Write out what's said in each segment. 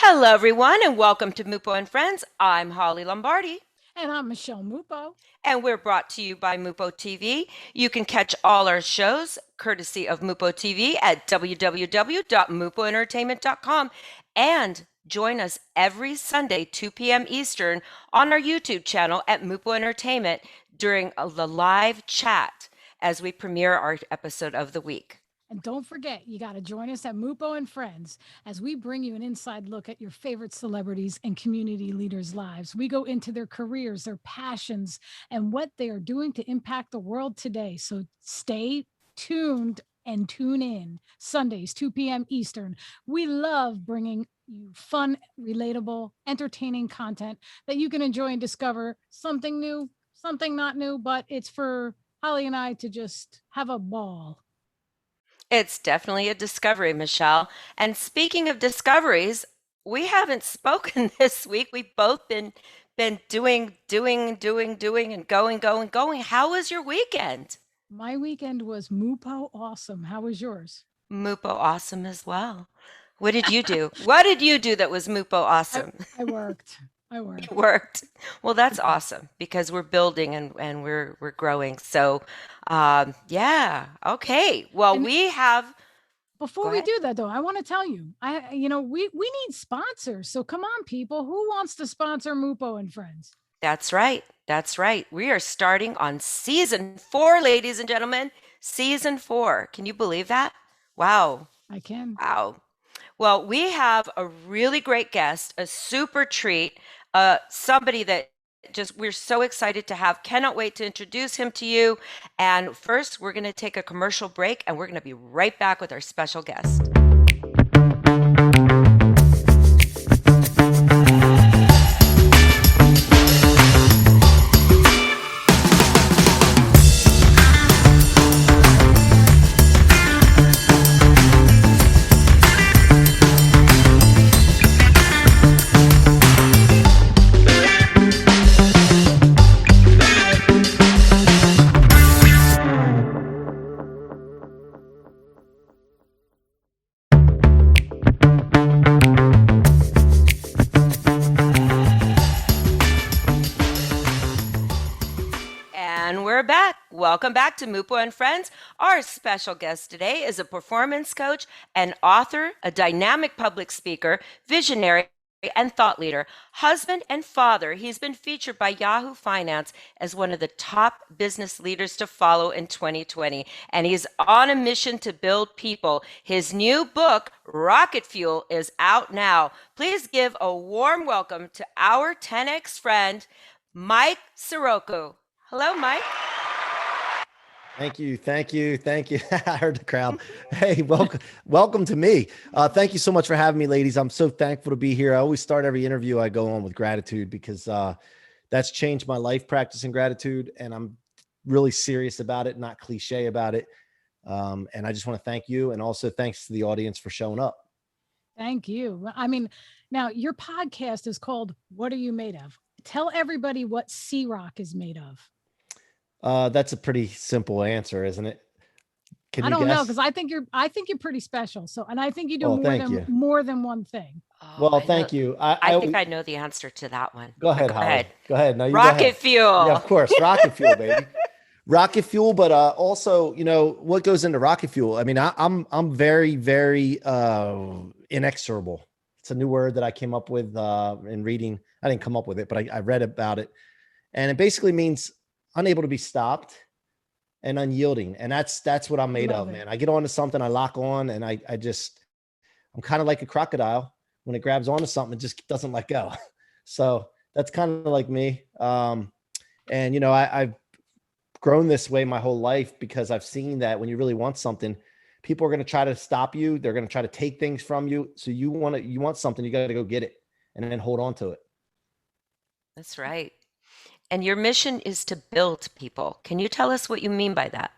Hello, everyone, and welcome to Mupo and Friends. I'm Holly Lombardi, And I'm Michelle Mupo. and we're brought to you by Mupo TV. You can catch all our shows courtesy of Mupo TV at www.mupoentertainment.com and join us every Sunday, 2 p.m. Eastern, on our YouTube channel at Mupo Entertainment during the live chat as we premiere our episode of the week. And don't forget, you got to join us at Mupo and Friends as we bring you an inside look at your favorite celebrities and community leaders' lives. We go into their careers, their passions, and what they are doing to impact the world today. So stay tuned and tune in Sundays, 2 p.m. Eastern. We love bringing you fun, relatable, entertaining content that you can enjoy and discover something new, something not new, but it's for Holly and I to just have a ball. It's definitely a discovery, Michelle. And speaking of discoveries, we haven't spoken this week. We've both been doing, and going. How was your weekend? My weekend was Mupo awesome. How was yours? Mupo awesome as well. What did you do? What did you do that was Mupo I, awesome? I worked. I You worked. worked. Well, that's awesome because we're building and we're growing. So, yeah. Okay. Well, And we have. Go before we ahead. do that though, I want to tell you, we need sponsors. So come on, people. Who wants to sponsor Mupo and Friends? That's right. That's right. We are starting on season 4, ladies and gentlemen. Season 4. Can you believe that? Wow. I can. Wow. Well, we have a really great guest, a super treat, somebody that just we're so excited to have. Cannot wait to introduce him to you. And first, we're going to take a commercial break and we're going to be right back with our special guest. And we're back. Welcome back to Mupo and Friends. Our special guest today is a performance coach, an author, a dynamic public speaker, visionary, and thought leader, husband and father. He's been featured by Yahoo Finance as one of the top business leaders to follow in 2020. And he's on a mission to build people. His new book, Rocket Fuel, is out now. Please give a warm welcome to our 10X friend, Mike Ciorrocco. Hello, Mike. Thank you, thank you, thank you. I heard the crowd. Hey, welcome to me. Thank you so much for having me, ladies. I'm so thankful to be here. I always start every interview I go on with gratitude because that's changed my life, practicing gratitude, and I'm really serious about it, not cliche about it. And I just want to thank you, and also thanks to the audience for showing up. Thank you. I mean, now your podcast is called What Are You Made Of? Tell everybody what C-Roc is made of. That's a pretty simple answer, isn't it? Can I you don't know guess? because I think you're pretty special. So, and I think you do Well, more thank than you. more than one thing. Oh, Well, I know. thank you. I think I know the answer to that one. Go But ahead, go Holly. ahead. Go ahead. No, you go Rocket ahead. Yeah, of fuel. course. Rocket fuel, baby. Rocket fuel, but also, what goes into rocket fuel? I mean, I'm very, very inexorable. It's a new word that I came up with in reading. I didn't come up with it, but I read about it, and it basically means unable to be stopped and unyielding, and that's what I'm made Love of, it. man. I get onto something, I lock on, and I'm kind of like a crocodile. When it grabs onto something, it just doesn't let go. So that's kind of like me. And I've grown this way my whole life because I've seen that when you really want something, people are going to try to stop you. They're going to try to take things from you. So you want something, you got to go get it and then hold on to it. That's right. And your mission is to build people. Can you tell us what you mean by that?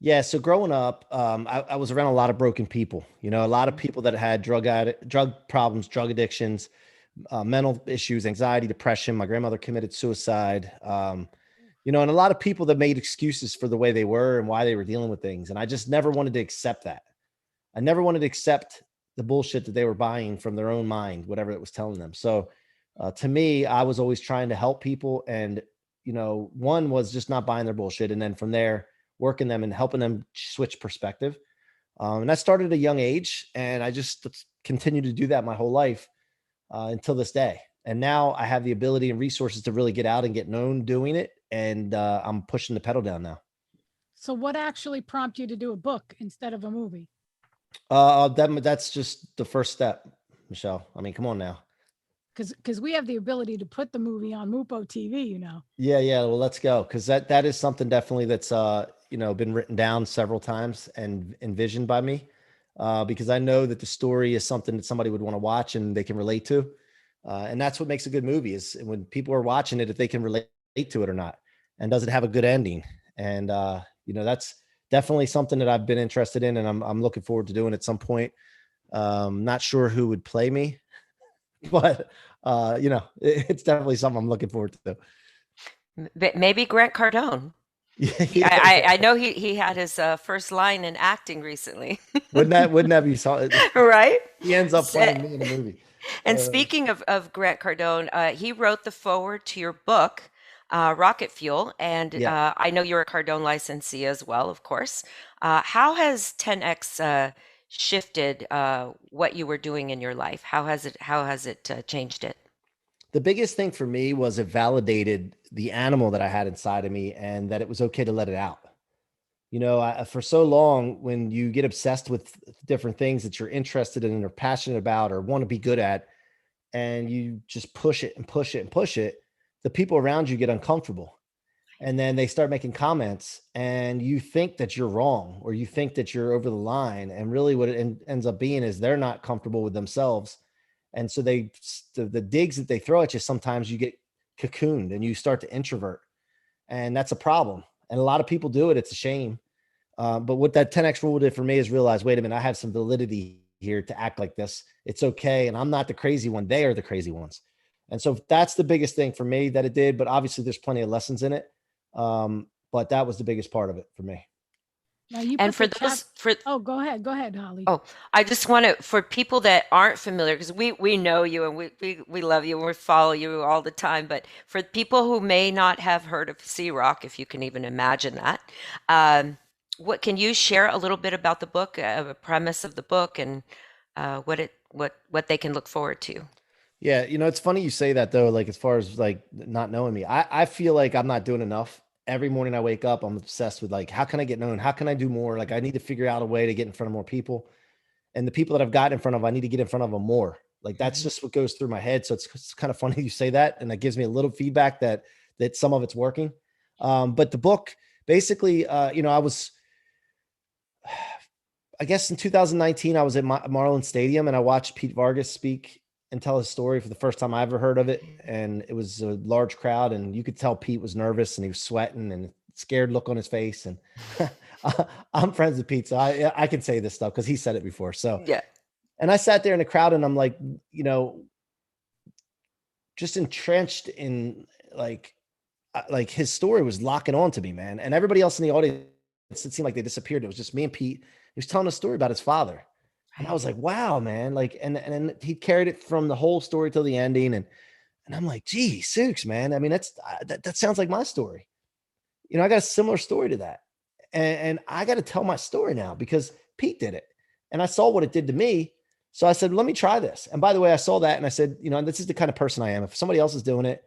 Yeah. So growing up, I was around a lot of broken people, a lot of Mhm. people that had drug problems, drug addictions, mental issues, anxiety, depression. My grandmother committed suicide. And a lot of people that made excuses for the way they were and why they were dealing with things. And I just never wanted to accept that. I never wanted to accept the bullshit that they were buying from their own mind, whatever it was telling them. So to me, I was always trying to help people. And, one was just not buying their bullshit. And then from there, working them and helping them switch perspective. And that started at a young age. And I just continued to do that my whole life until this day. And now I have the ability and resources to really get out and get known doing it. And I'm pushing the pedal down now. So what actually prompted you to do a book instead of a movie? That's just the first step, Michelle. I mean, come on now. Because we have the ability to put the movie on Mupo TV, Yeah. Well, let's go. Cause that is something definitely that's, been written down several times and envisioned by me. Because I know that the story is something that somebody would want to watch and they can relate to. And that's what makes a good movie, is when people are watching it, if they can relate to it or not, and does it have a good ending? And, that's definitely something that I've been interested in, and I'm looking forward to doing at some point. Not sure who would play me, but it's definitely something I'm looking forward to. Maybe Grant Cardone. Yeah. I know he had his first line in acting recently. Wouldn't that be something? Right? He ends up playing me in the movie. And speaking of Grant Cardone, he wrote the foreword to your book, Rocket Fuel. And Yeah. I know you're a Cardone licensee as well, of course. How has 10X shifted what you were doing in your life? How has it changed it? The biggest thing for me was it validated the animal that I had inside of me, and that it was okay to let it out. For so long, when you get obsessed with different things that you're interested in or passionate about or want to be good at, and you just push it and push it and push it, the people around you get uncomfortable. And then they start making comments, and you think that you're wrong, or you think that you're over the line. And really what it ends up being is they're not comfortable with themselves. And so the digs that they throw at you, sometimes you get cocooned and you start to introvert. And that's a problem. And a lot of people do it. It's a shame. But what that 10X rule did for me is realize, wait a minute, I have some validity here to act like this. It's okay. And I'm not the crazy one. They are the crazy ones. And so that's the biggest thing for me that it did. But obviously there's plenty of lessons in it. But that was the biggest part of it for me. Now you And put for those oh, go ahead, Holly. Oh, I just want to, for people that aren't familiar, because we know you and we love you and we follow you all the time, but for people who may not have heard of C-Roc, if you can even imagine that, what can you share a little bit about the book, a premise of the book, and what they can look forward to? Yeah, it's funny you say that though, like as far as like not knowing me. I feel like I'm not doing enough. Every morning I wake up, I'm obsessed with like, how can I get known? How can I do more? Like I need to figure out a way to get in front of more people. And the people that I've gotten in front of, I need to get in front of them more. Like that's just what goes through my head. So it's kind of funny you say that. And that gives me a little feedback that some of it's working. But the book basically, I guess in 2019, I was at Marlins Stadium and I watched Pete Vargas speak and tell his story for the first time I ever heard of it. And it was a large crowd, and you could tell Pete was nervous and he was sweating and scared look on his face. And I'm friends with Pete, so I can say this stuff because he said it before. So, Yeah. and I sat there in the crowd and I'm like, just entrenched in like his story was locking on to me, man. And everybody else in the audience, it seemed like they disappeared. It was just me and Pete. He was telling a story about his father. And I was like, wow, man. Like, and he carried it from the whole story till the ending. And I'm like, gee, Sooks, man. I mean, that sounds like my story. I got a similar story to that. And I got to tell my story now because Pete did it. And I saw what it did to me. So I said, let me try this. And by the way, I saw that and I said, this is the kind of person I am. If somebody else is doing it,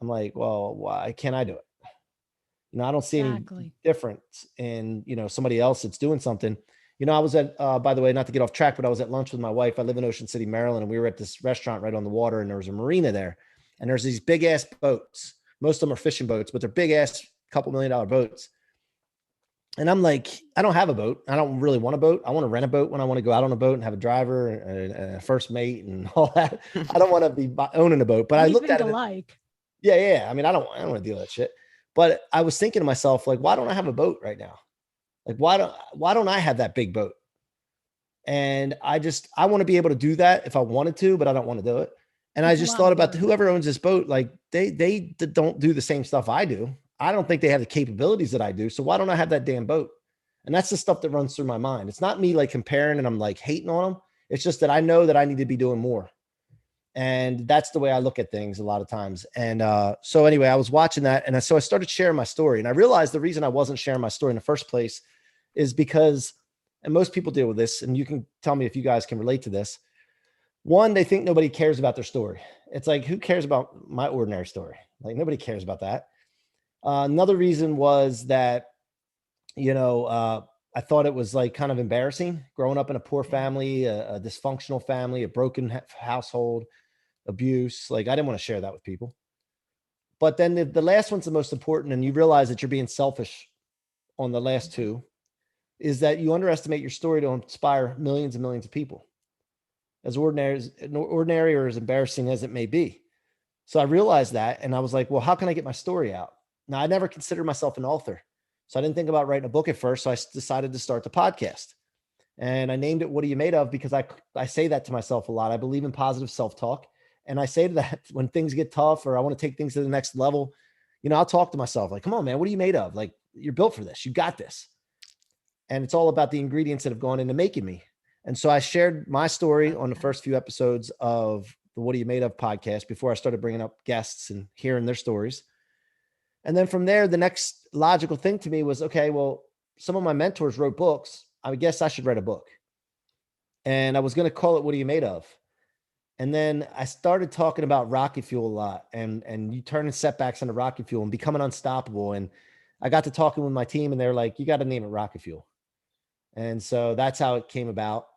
I'm like, well, why can't I do it? I don't see any difference in, somebody else that's doing something. I was at, by the way, not to get off track, but I was at lunch with my wife. I live in Ocean City, Maryland, and we were at this restaurant right on the water, and there was a marina there. And there's these big ass boats. Most of them are fishing boats, but they're big ass, $2 million boats. And I'm like, I don't have a boat. I don't really want a boat. I want to rent a boat when I want to go out on a boat and have a driver and a first mate and all that. I don't want to be owning a boat, but I looked at it. Yeah. I mean, I don't want to deal with that shit. But I was thinking to myself, like, why don't I have a boat right now? Like, why don't I have that big boat? And I want to be able to do that if I wanted to, but I don't want to do it. And I just thought about whoever owns this boat, like they don't do the same stuff I do. I don't think they have the capabilities that I do. So why don't I have that damn boat? And that's the stuff that runs through my mind. It's not me like comparing and I'm like hating on them. It's just that I know that I need to be doing more. And that's the way I look at things a lot of times. And so anyway, I was watching that. And so I started sharing my story. And I realized the reason I wasn't sharing my story in the first place is because, and most people deal with this, and you can tell me if you guys can relate to this. One, they think nobody cares about their story. It's like, who cares about my ordinary story? Like, nobody cares about that. Another reason was that, I thought it was like kind of embarrassing growing up in a poor family, a dysfunctional family, a broken household, abuse. Like, I didn't want to share that with people. But then the last one's the most important. And you realize that you're being selfish on the last two, is that you underestimate your story to inspire millions and millions of people, as ordinary or as embarrassing as it may be. So I realized that, and I was like, well, how can I get my story out? Now, I never considered myself an author, so I didn't think about writing a book at first. So I decided to start the podcast, and I named it "What Are You Made Of?" because I say that to myself a lot. I believe in positive self-talk, and I say that when things get tough or I want to take things to the next level, I'll talk to myself like, "Come on, man, what are you made of? Like, you're built for this. You got this." And it's all about the ingredients that have gone into making me. And so I shared my story on the first few episodes of the What Are You Made Of podcast before I started bringing up guests and hearing their stories. And then from there, the next logical thing to me was, okay, well, some of my mentors wrote books. I guess I should write a book. And I was going to call it What Are You Made Of? And then I started talking about rocket fuel a lot, and you turning setbacks into rocket fuel and becoming unstoppable. And I got to talking with my team, and they're like, you got to name it rocket fuel. And so that's how it came about.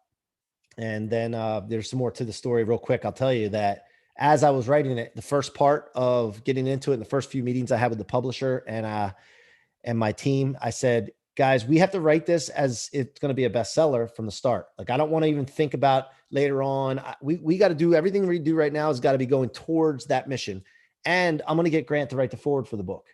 And then there's some more to the story real quick. I'll tell you that as I was writing it, the first part of getting into it, in the first few meetings I had with the publisher and my team, I said, guys, we have to write this as it's going to be a bestseller from the start. Like, I don't want to even think about later on. We got to do everything we do right now has got to be going towards that mission. And I'm going to get Grant to write the forward for the book.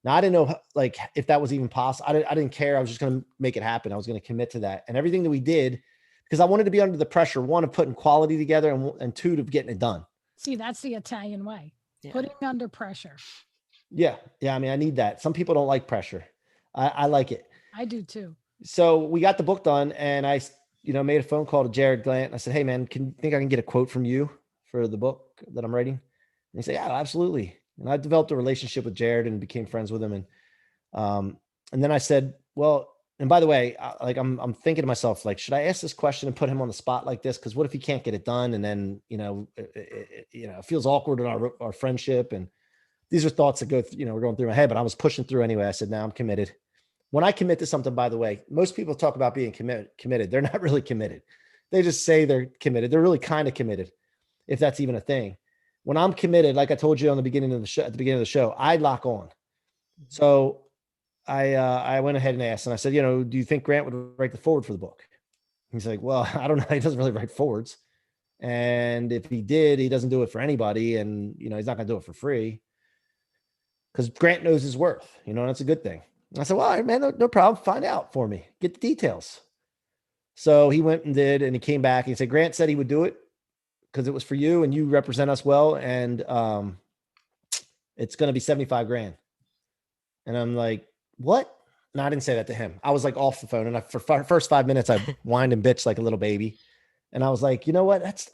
Now, I didn't know like if that was even possible. I didn't care. I was just going to make it happen. I was going to commit to that. And everything that we did, because I wanted to be under the pressure, one, of putting quality together, and two, of getting it done. See, that's the Italian way. Yeah. Putting under pressure. Yeah. I mean, I need that. Some people don't like pressure. I like it. I do too. So we got the book done, and I, made a phone call to Jared Glant. I said, hey man, think I can get a quote from you for the book that I'm writing? And he said, yeah, absolutely. And I developed a relationship with Jared and became friends with him. And then I said, well, and by the way, I'm thinking to myself, like, should I ask this question and put him on the spot like this? Because what if he can't get it done? And then, it feels awkward in our friendship. And these are thoughts that were going through my head, but I was pushing through anyway. I said, no, I'm committed. When I commit to something, by the way, most people talk about being committed. They're not really committed. They just say they're committed. They're really kind of committed, if that's even a thing. When I'm committed, like I told you at the beginning of the show, I lock on. So I went ahead and asked, and I said, do you think Grant would write the forward for the book? He's like, well, I don't know. He doesn't really write forwards. And if he did, he doesn't do it for anybody. And, he's not going to do it for free, because Grant knows his worth, and that's a good thing. And I said, well, all right, man, no problem. Find out for me. Get the details. So he went and did, and he came back and he said, Grant said he would do it because it was for you and you represent us well. And it's going to be $75,000. And I'm like, what? No, I didn't say that to him. I was like off the phone. And for first 5 minutes, I whined and bitched like a little baby. And I was like, you know what?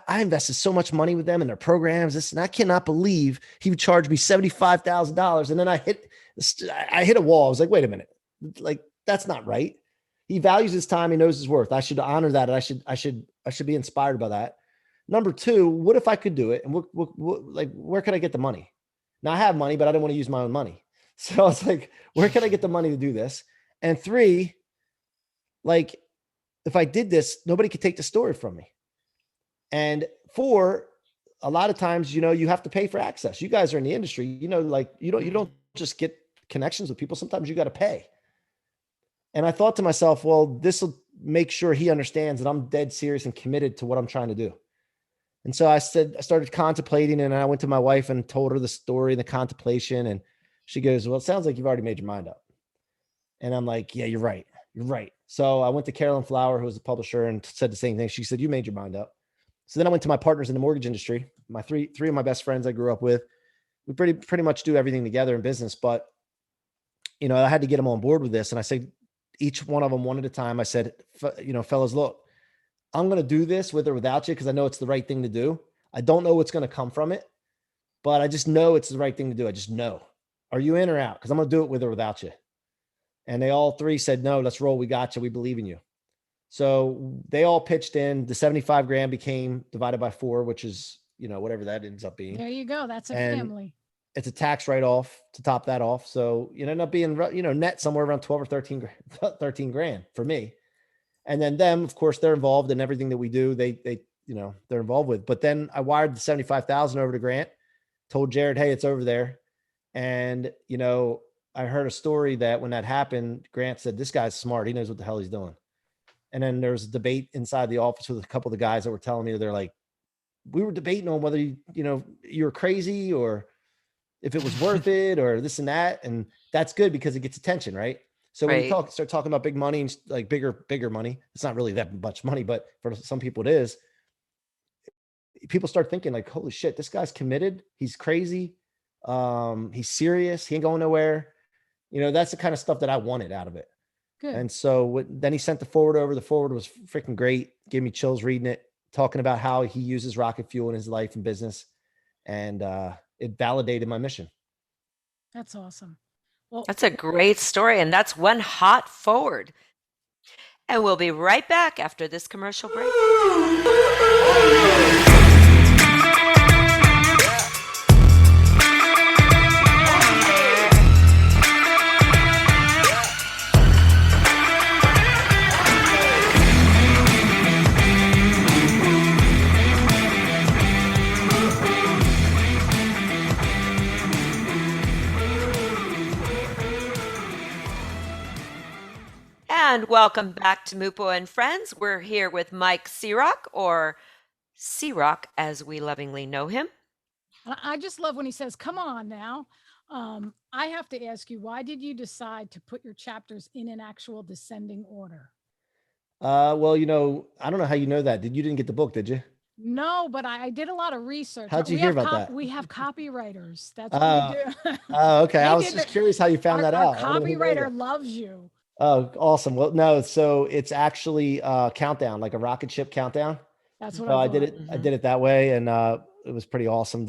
I invested so much money with them and their programs. And I cannot believe he would charge me $75,000. And then I hit a wall. I was like, wait a minute. Like, that's not right. He values his time. He knows his worth. I should honor that. And I should be inspired by that. Number two, what if I could do it? And where could I get the money? Now I have money, but I didn't want to use my own money. So I was like, where can I get the money to do this? And three, like, if I did this, nobody could take the story from me. And four, a lot of times, you have to pay for access. You guys are in the industry, like you don't just get connections with people. Sometimes you got to pay. And I thought to myself, well, this will make sure he understands that I'm dead serious and committed to what I'm trying to do. And so I started contemplating, and I went to my wife and told her the story and the contemplation. And she goes, well, it sounds like you've already made your mind up. And I'm like, yeah, you're right. You're right. So I went to Carolyn Flower, who was the publisher, and said the same thing. She said, you made your mind up. So then I went to my partners in the mortgage industry. My three of my best friends I grew up with. We pretty much do everything together in business, but I had to get them on board with this. And I said, each one of them one at a time, I said, fellas, look, I'm going to do this with or without you because I know it's the right thing to do. I don't know what's going to come from it, but I just know it's the right thing to do. I just know. Are you in or out? Because I'm going to do it with or without you. And they all three said, no, let's roll. We got you. We believe in you. So they all pitched in. The 75 grand became divided by 4, which is, whatever that ends up being. There you go. That's a And family. it's a tax write-off to top that off. So you end up being, net somewhere around 12 or 13 grand for me. And then them, of course, they're involved in everything that we do. They're involved with. But then I wired the 75,000 over to Grant, told Jared, hey, it's over there. And, I heard a story that when that happened, Grant said, this guy's smart. He knows what the hell he's doing. And then there was a debate inside the office with a couple of the guys that were telling me, they're like, we were debating on whether you're crazy or if it was worth it or this and that. And that's good because it gets attention, right? So when you start talking about big money and like bigger money, it's not really that much money, but for some people it is. People start thinking like, holy shit, this guy's committed. He's crazy. He's serious. He ain't going nowhere. That's the kind of stuff that I wanted out of it. Good. And so then he sent the forward over. The forward was freaking great. Gave me chills reading it, talking about how he uses rocket fuel in his life and business. And it validated my mission. That's awesome. Well, That's a great story. And that's one hot forward. And we'll be right back after this commercial break. And welcome back to Mupo and Friends. We're here with Mike C-Roc, or C-Roc as we lovingly know him. I just love when he says, come on now. I have to ask you, why did you decide to put your chapters in an actual descending order? Well, I don't know how you know that. You didn't get the book, did you? No, but I did a lot of research. How'd you hear about that? We have copywriters. That's what we do. Oh, okay. I was just curious how you found that out. Our copywriter loves you. Oh, awesome. Well, no, so it's actually a countdown, like a rocket ship countdown. That's what I did it. I did it that way. And it was pretty awesome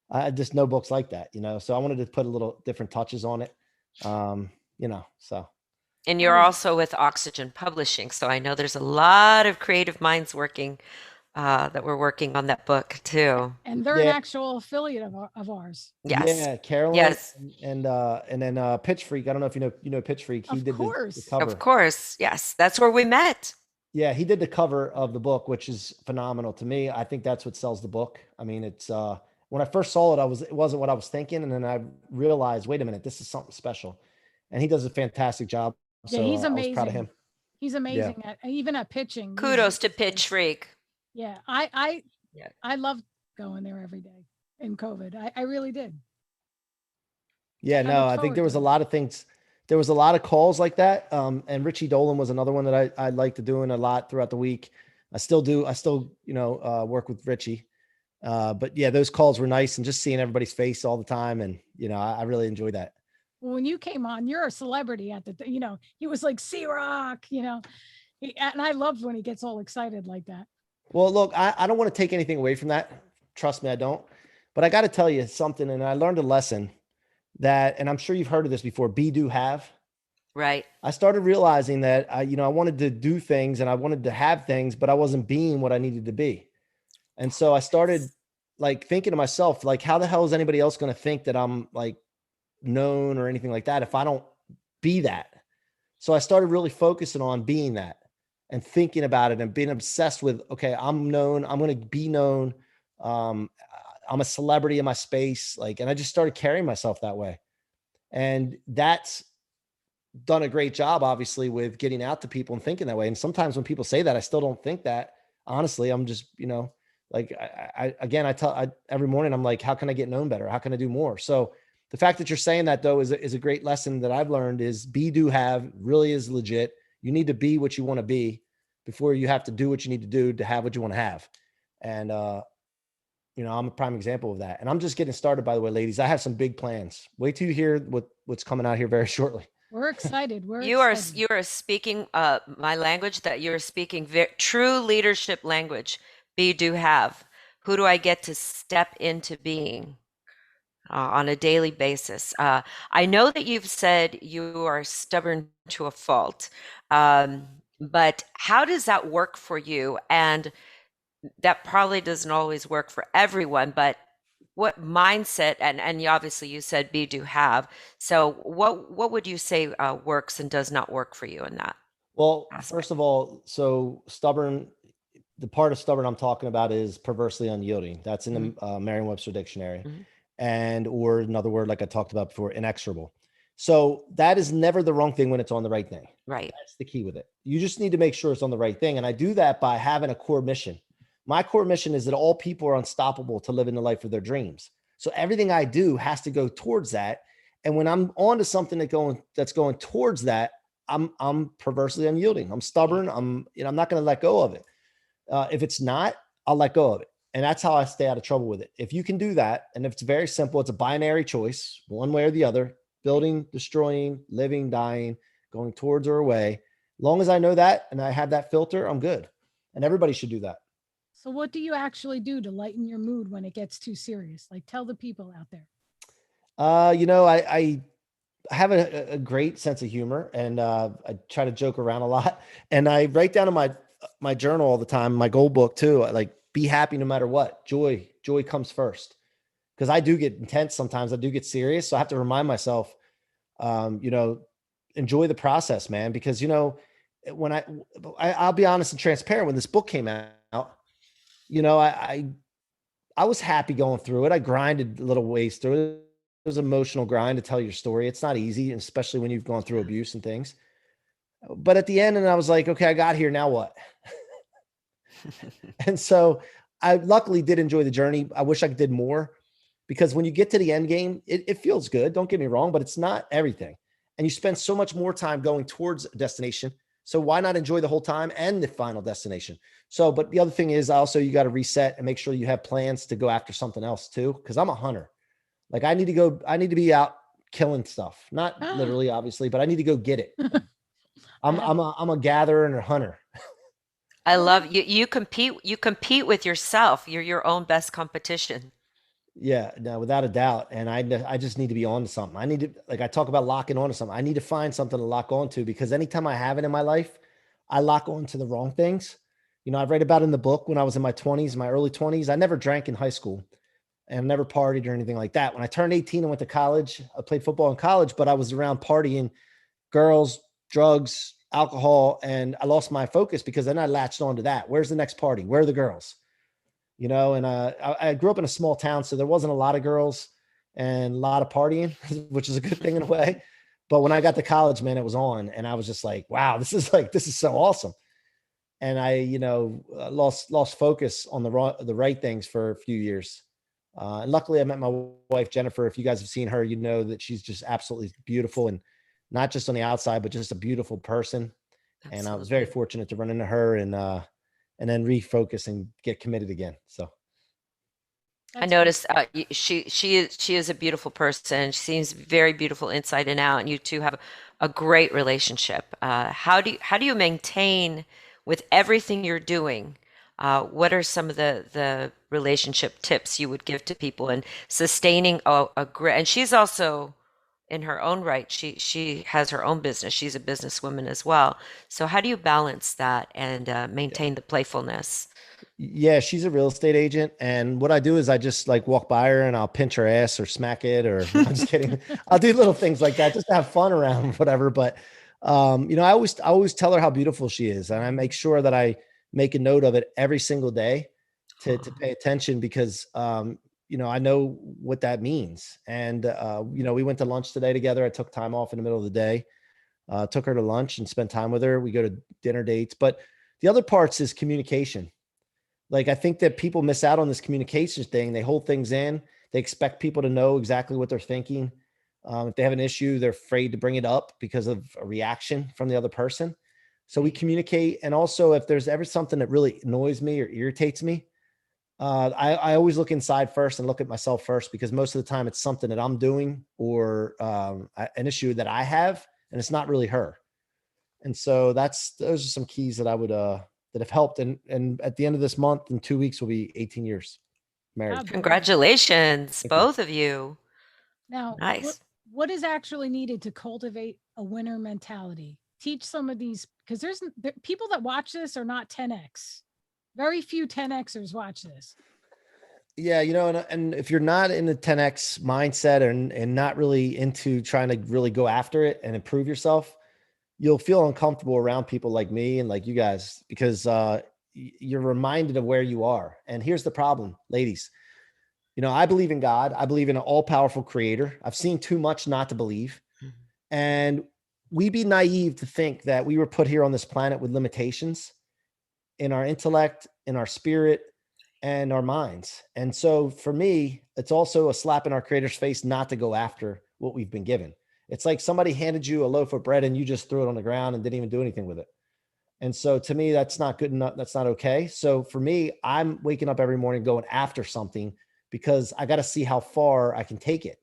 I just know books like that, so I wanted to put a little different touches on it. So. And you're also with Oxygen Publishing. So I know there's a lot of creative minds working that we're working on that book too. And they're an actual affiliate of ours. Yes. Yeah, Carolyn. Yes. And then Pitch Freak. I don't know if you know Pitch Freak. He did the cover. Of course. Yes. That's where we met. Yeah, he did the cover of the book, which is phenomenal to me. I think that's what sells the book. I mean, it's when I first saw it, it wasn't what I was thinking. And then I realized, wait a minute, this is something special. And he does a fantastic job. Yeah, he's amazing. I was proud of him. He's amazing even at pitching. Kudos to Pitch Freak. Yeah, I loved going there every day in COVID. I really did. Yeah, no, I think there was a lot of things. There was a lot of calls like that. And Richie Dolan was another one that I like to doing a lot throughout the week. I still do. I still, work with Richie. But yeah, those calls were nice and just seeing everybody's face all the time. And, I really enjoy that. Well, when you came on, you're a celebrity at he was like C-Roc, and I love when he gets all excited like that. Well, look, I don't want to take anything away from that. Trust me, I don't. But I got to tell you something. And I learned a lesson that, and I'm sure you've heard of this before, be, do, have. Right. I started realizing that, I wanted to do things and I wanted to have things, but I wasn't being what I needed to be. And so I started like thinking to myself, like, how the hell is anybody else going to think that I'm like known or anything like that if I don't be that? So I started really focusing on being that and thinking about it and being obsessed with, okay, I'm known, I'm going to be known. I'm a celebrity in my space. And I just started carrying myself that way. And that's done a great job, obviously, with getting out to people and thinking that way. And sometimes when people say that, I still don't think that. Honestly, I'm just, I tell every morning, I'm like, how can I get known better? How can I do more? So the fact that you're saying that though, is a great lesson that I've learned is be, do, have really is legit. You need to be what you want to be before you have to do what you need to do to have what you want to have. And, I'm a prime example of that. And I'm just getting started, by the way, ladies. I have some big plans. Wait till you hear what's coming out here very shortly. We're excited. We're You are excited. you are speaking my language, that you're speaking true leadership language. Be, do, have. Who do I get to step into being on a daily basis? I know that you've said you are stubborn to a fault, but how does that work for you? And that probably doesn't always work for everyone, but what mindset, and obviously you said be, do, have. So what would you say works and does not work for you in that Well, aspect? first of all, so stubborn, the part of stubborn I'm talking about is perversely unyielding. That's in Hmm. the Merriam-Webster dictionary. Hmm. And, or another word, like I talked about before, inexorable. So that is never the wrong thing when it's on the right thing. Right. That's the key with it. You just need to make sure it's on the right thing. And I do that by having a core mission. My core mission is that all people are unstoppable to live in the life of their dreams. So everything I do has to go towards that. And when I'm onto something that's going towards that, I'm perversely unyielding. I'm Yeah. stubborn. I'm not going to let go of it. If it's not, I'll let go of it. And that's how I stay out of trouble with it. If you can do that, and if it's very simple, it's a binary choice, one way or the other, Right. building, destroying, living, dying, going towards or away. Long as I know that and I have that filter, I'm good. And everybody should do that. So, what do you actually do to lighten your mood when it gets too serious? Like, tell the people out there. I have a great sense of humor, and I try to joke around a lot. And I write down in my journal all the time, my goal book too. Like, be happy no matter what. Joy comes first, because I do get intense sometimes. I do get serious, so I have to remind myself, um, you know, enjoy the process, man. Because when I'll be honest and transparent. When this book came out, you know, I was happy going through it. I grinded a little ways through it. It was an emotional grind to tell your story. It's not easy, especially when you've gone through Yeah. abuse and things. But at the end, and I was like, okay, I got here. Now what? And so I luckily did enjoy the journey. I wish I did more, because when you get to the end game, it feels good. Don't get me wrong, but it's not everything. And you spend so much more time going towards a destination. So why not enjoy the whole time and the final destination? So, but the other thing is also, you got to reset and make sure you have plans to go after something else too. Cause I'm a hunter. Like, I need to be out killing stuff. Not literally, obviously, but I need to go get it. That I'm a gatherer and a hunter. I well, that love you. You compete with yourself. You're your own best competition. Yeah, no, without a doubt. And I just need to be on to something. I need to, like I talk about locking on to something. I need to find something to lock onto, because anytime I have it in my life, I lock on to the wrong things. I've read about in the book, when I was in my 20s, my early 20s, I never drank in high school and never partied or anything like that. When I turned 18 and went to college, I played football in college, but I was around partying, girls, drugs, alcohol, and I lost my focus, because then I latched onto that. Where's the next party? Where are the girls? And I grew up in a small town, so there wasn't a lot of girls and a lot of partying, which is a good thing in a way. But when I got to college, man, it was on, and I was just like, wow, this is so awesome. And I, lost focus on the right things for a few years. And luckily, I met my wife Jennifer. If you guys have seen her, you know that she's just absolutely beautiful, and not just on the outside, but just a beautiful person. And I was very Absolutely. fortunate to run into her, and then refocus and get committed again. So I that's great. noticed she is a beautiful person. She seems very beautiful inside and out, and you two have a great relationship. How do you maintain with everything you're doing? What are some of the relationship tips you would give to people in sustaining a great? And she's also in her own right. She has her own business. She's a businesswoman as well. So how do you balance that and yeah. maintain the playfulness? Yeah, she's a real estate agent. And what I do is I just like walk by her and I'll pinch her ass or smack it, or no, I'm just kidding. I'll do little things like that just to have fun around, whatever. But I always tell her how beautiful she is. And I make sure that I make a note of it every single day to pay attention, because I know what that means. And we went to lunch today together. I took time off in the middle of the day, took her to lunch and spent time with her. We go to dinner dates. But the other parts is communication. Like, I think that people miss out on this communication thing. They hold things in. They expect people to know exactly what they're thinking. If they have an issue, they're afraid to bring it up because of a reaction from the other person. So we Right. communicate. And also, if there's ever something that really annoys me or irritates me, I always look inside first and look at myself first, because most of the time it's something that I'm doing, or an issue that I have and it's not really her. And so those are some keys that I would that have helped. And at the end of this month, in 2 weeks, we'll be 18 years married. God bless. Congratulations, Thank you. both of you. Now, Nice. what is actually needed to cultivate a winner mentality? Teach some of these, because there, people that watch this are not 10x. Very few 10xers watch this. Yeah, and if you're not in the 10x mindset and not really into trying to really go after it and improve yourself, you'll feel uncomfortable around people like me and like you guys, because you're reminded of where you are. And here's the problem, ladies. I believe in God. I believe in an all-powerful creator. I've seen too much not to believe. And we'd be naive to think that we were put here on this planet with limitations in our intellect, in our spirit, and our minds. And so for me, it's also a slap in our creator's face not to go after what we've been given. It's like somebody handed you a loaf of bread and you just threw it on the ground and didn't even do anything with it. And so to me, that's not good enough. That's not okay. So for me, I'm waking up every morning going after something because I got to see how far I can take it.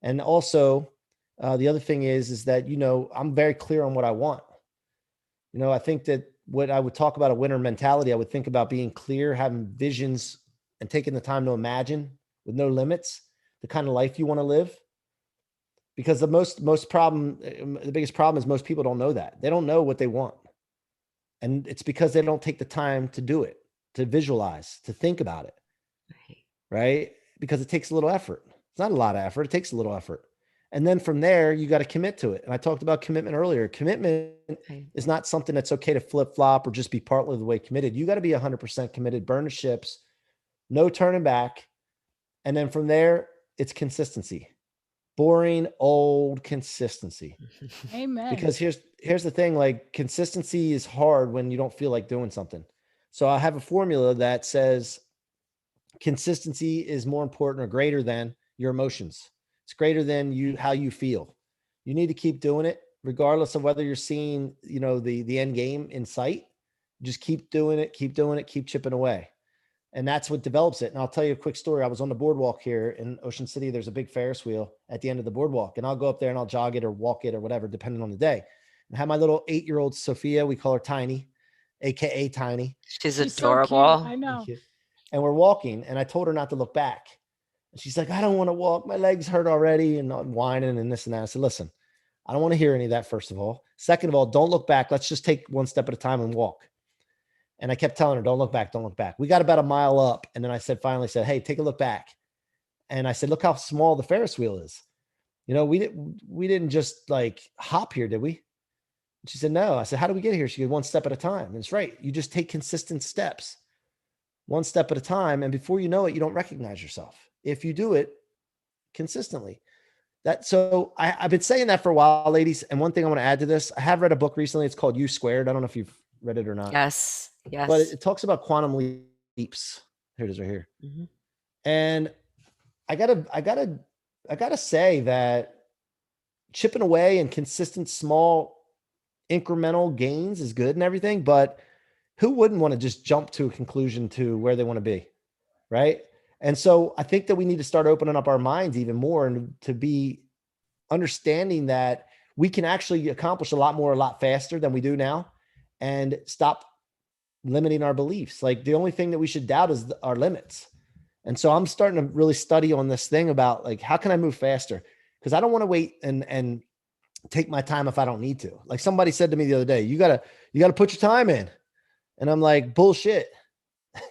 And also the other thing is that, I'm very clear on what I want. I think that what I would talk about a winner mentality, I would think about being clear, having visions, and taking the time to imagine with no limits, the kind of life you want to live. Because the biggest problem is most people don't know that. They don't know what they want. And it's because they don't take the time to do it, to visualize, to think about it. Right? Because it takes a little effort. It's not a lot of effort. It takes a little effort. And then from there, you got to commit to it. And I talked about commitment earlier. Commitment is not something that's okay to flip flop or just be partly the way committed. You got to be 100% committed, burn the ships, no turning back. And then from there, it's consistency. Boring, old consistency. Amen. Because here's the thing, like consistency is hard when you don't feel like doing something. So I have a formula that says consistency is more important or greater than your emotions. It's greater than how you feel. You need to keep doing it regardless of whether you're seeing, the end game in sight. Just keep doing it, keep chipping away. And that's what develops it. And I'll tell you a quick story. I was on the boardwalk here in Ocean City. There's a big Ferris wheel at the end of the boardwalk, and I'll go up there and I'll jog it or walk it or whatever, depending on the day. And have my little 8-year-old Sophia, we call her Tiny, AKA Tiny. She's So adorable. cute. I know. And we're walking, and I told her not to look back. And she's like, I don't want to walk. My legs hurt already, and I'm whining and this and that. I said, listen, I don't want to hear any of that, first of all. Second of all, don't look back. Let's just take one step at a time and walk. And I kept telling her, don't look back, don't look back. We got about a mile up. And then I finally said, hey, take a look back. And I said, look how small the Ferris wheel is. We didn't just like hop here, did we? And she said, no. I said, how do we get here? She goes, one step at a time. And it's right. You just take consistent steps, one step at a time. And before you know it, you don't recognize yourself if you do it consistently. So I've been saying that for a while, ladies. And one thing I want to add to this, I have read a book recently. It's called U Squared. I don't know if you've read it or not. Yes. But it talks about quantum leaps. Here it is right here. Mm-hmm. And I gotta say that chipping away and consistent small incremental gains is good and everything, but who wouldn't want to just jump to a conclusion to where they want to be? Right. And so I think that we need to start opening up our minds even more and to be understanding that we can actually accomplish a lot more, a lot faster than we do now, and stop limiting our beliefs. Like the only thing that we should doubt is our limits. And so I'm starting to really study on this thing about like, how can I move faster? Because I don't want to wait and take my time if I don't need to. Like somebody said to me the other day, you gotta put your time in. And I'm like, bullshit.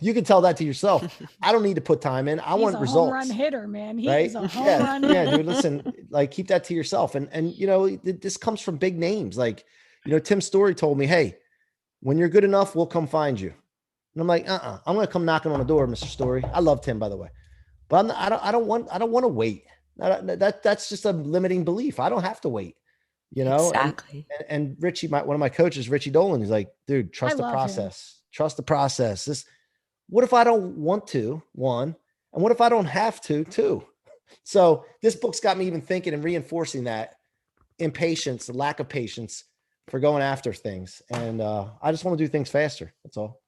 You can tell that to yourself. I don't need to put time in. I want results. Home run hitter, man. He is a home run hitter. Yeah, dude, listen, like keep that to yourself. And this comes from big names. Like, Tim Story told me, hey, when you're good enough, we'll come find you. And I'm like, I'm going to come knocking on the door, Mr. Story. I love Tim, by the way, but I don't want to wait. That's just a limiting belief. I don't have to wait, Exactly. And Richie, one of my coaches, Richie Dolan, he's like, dude, trust the process. Him. Trust the process. What if I don't want to, one, and what if I don't have to, two? So this book's got me even thinking and reinforcing that impatience, the lack of patience for going after things. And I just want to do things faster. That's all.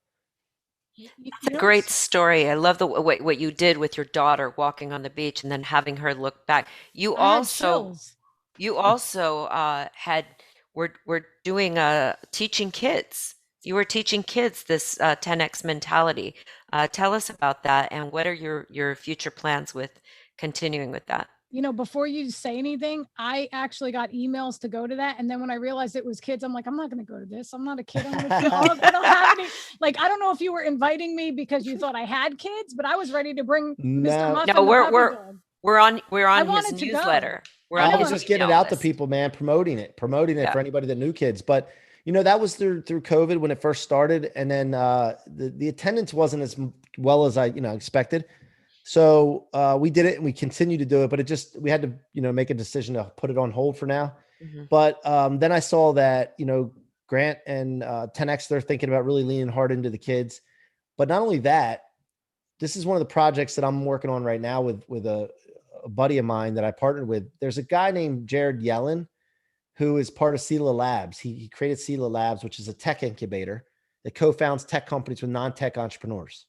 It's a great story. I love what you did with your daughter walking on the beach and then having her look back. You also You also we're doing teaching kids. You were teaching kids this 10x mentality. Tell us about that, and what are your future plans with continuing with that? Before you say anything, I actually got emails to go to that. And then when I realized it was kids, I'm like, I'm not going to go to this. I'm not a kid. I'm too old. I don't have any. Like, I don't know if you were inviting me because you thought I had kids, but I was ready to bring Mr. No, Muffin No, the puppy dog. we're I on his wanted to go. newsletter. We're I on I know. was his just getting it email out to list. people, man, promoting it Yeah. for anybody that knew kids. But that was through COVID when it first started, and then the attendance wasn't as well as I expected. So we did it, and we continue to do it, but we had to make a decision to put it on hold for now. Mhm. But then I saw that Grant and 10X, they're thinking about really leaning hard into the kids. But not only that, this is one of the projects that I'm working on right now with a buddy of mine that I partnered with. There's a guy named Jared Yellen who is part of Sela Labs. He created Sela Labs, which is a tech incubator that co-founds tech companies with non-tech entrepreneurs.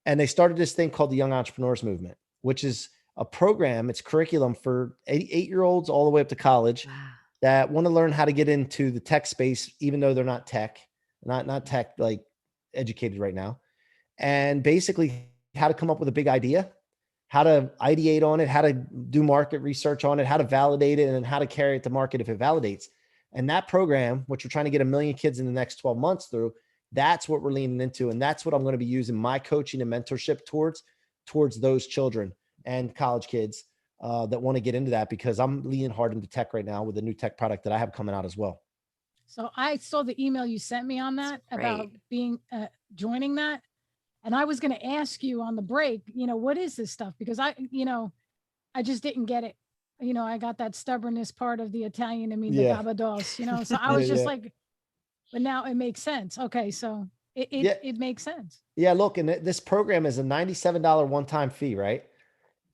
And they started this thing called the Young Entrepreneurs Movement, which is a program, it's curriculum for 8-year-olds all the way up to college Wow. that want to learn how to get into the tech space, even though they're not tech, not tech like educated right now. And basically how to come up with a big idea, how to ideate on it, how to do market research on it, how to validate it, and then how to carry it to market if it validates. And that program, which we're trying to get 1 million kids in the next 12 months through, that's what we're leaning into. And that's what I'm going to be using my coaching and mentorship towards those children and college kids that want to get into that, because I'm leaning hard into tech right now with a new tech product that I have coming out as well. So I saw the email you sent me on that about being joining that. And I was going to ask you on the break, what is this stuff? Because I just didn't get it. I got that stubbornness part of the Italian. I mean, the gabados, so I was just like, but now it makes sense. Okay. So it makes sense. Yeah. Look, and this program is a $97 one-time fee, right?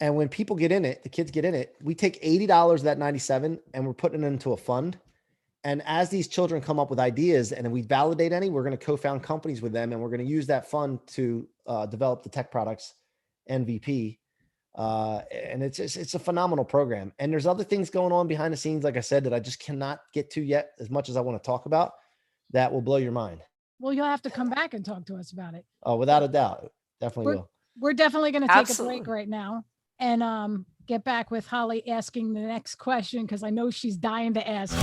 And when people get in it, the kids get in it, we take $80 of that 97 and we're putting it into a fund. And as these children come up with ideas and we validate any, we're going to co-found companies with them, and we're going to use that fund to develop the tech products MVP. And it's a phenomenal program. And there's other things going on behind the scenes, like I said, that I just cannot get to yet, as much as I want to talk about, that will blow your mind. Well, you'll have to come back and talk to us about it. Oh, without a doubt. Definitely will. We're definitely going to take a break right now and get back with Holly asking the next question, because I know she's dying to ask.